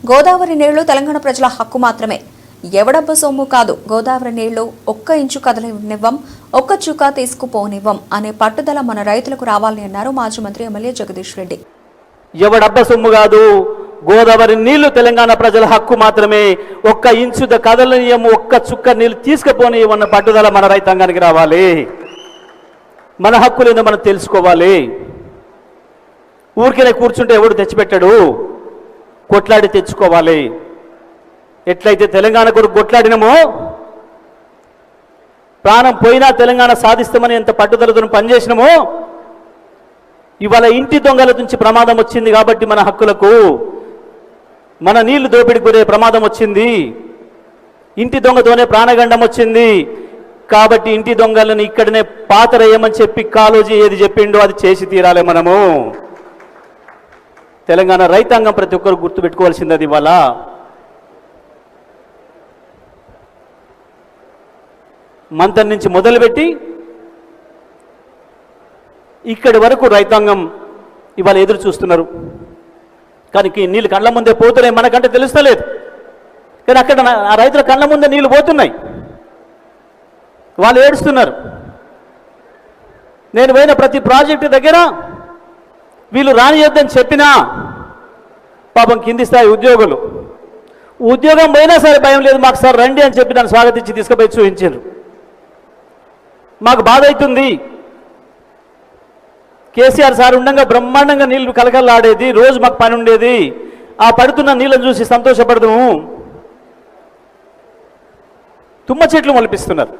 గోదావరి నీళ్లు తెలంగాణ ప్రజల హక్కు మాత్రమే, ఎవడబ్బ సొమ్ము కాదు. గోదావరి నీళ్లు ఒక్క ఇంచు కదలనివ్వం, ఒక్క చుక్క తీసుకుపోనివ్వం అనే పట్టుదల మన రైతులకు రావాలని అన్నారు మాజీ మంత్రి ఎమ్మెల్యే జగదీష్ రెడ్డి. ఎవడబ్బ సొమ్ము కాదు, గోదావరి నీళ్లు తెలంగాణ ప్రజల హక్కు మాత్రమే, ఒక్క ఇంచు కదలనియము, ఒక్క చుక్క నీళ్లు తీసుకుపోనియమన్న పట్టుదల మన రైతాంగానికి రావాలి. మన హక్కులేదో మనం తెలుసుకోవాలి. ఊరికే కూర్చుంటే ఎవడు తెచ్చిపెట్టాడు, కొట్లాడి తెచ్చుకోవాలి. ఎట్లయితే తెలంగాణ కొరకు కొట్లాడినమో, ప్రాణం పోయినా తెలంగాణ సాధిస్తామని ఎంత పట్టుదలతో పనిచేసినామో, ఇవాళ ఇంటి దొంగల నుంచి ప్రమాదం వచ్చింది కాబట్టి మన హక్కులకు, మన నీళ్లు దోపిడికి గురే ప్రమాదం వచ్చింది. ఇంటి దొంగతోనే ప్రాణగండం వచ్చింది కాబట్టి ఇంటి దొంగలను ఇక్కడనే పాతరేయమని చెప్పి కాళోజీ ఏది చెప్పిండో అది చేసి తీరాలి. మనము తెలంగాణ రైతాంగం ప్రతి ఒక్కరు గుర్తుపెట్టుకోవాల్సింది అది. ఇవాళ మంతన్ నుంచి మొదలుపెట్టి ఇక్కడి వరకు రైతాంగం ఇవాళ ఎదురు చూస్తున్నారు. కానీ నీళ్ళు కళ్ళ ముందే పోతున్నాయి, మనకంటే తెలుస్తలేదు. కానీ అక్కడ ఆ రైతుల కళ్ళ ముందే నీళ్ళు పోతున్నాయి, వాళ్ళు ఏడుస్తున్నారు. నేను పోయిన ప్రతి ప్రాజెక్టు దగ్గర వీళ్ళు రానియొద్దని చెప్పినా పాపం కింది స్థాయి ఉద్యోగులు, ఉద్యోగం పోయినా సరే భయం లేదు, మాకు సార్ రండి అని చెప్పి నన్ను స్వాగతించి తీసుకుపోయి చూపించారు. మాకు బాధ అవుతుంది. కేసీఆర్ సార్ ఉండగా బ్రహ్మాండంగా నీళ్లు కలకల్లాడేది, రోజు మాకు పని ఉండేది. ఆ పడుతున్న నీళ్ళని చూసి సంతోషపడదాము. తుమ్మ చెట్లు మొలిపిస్తున్నారు.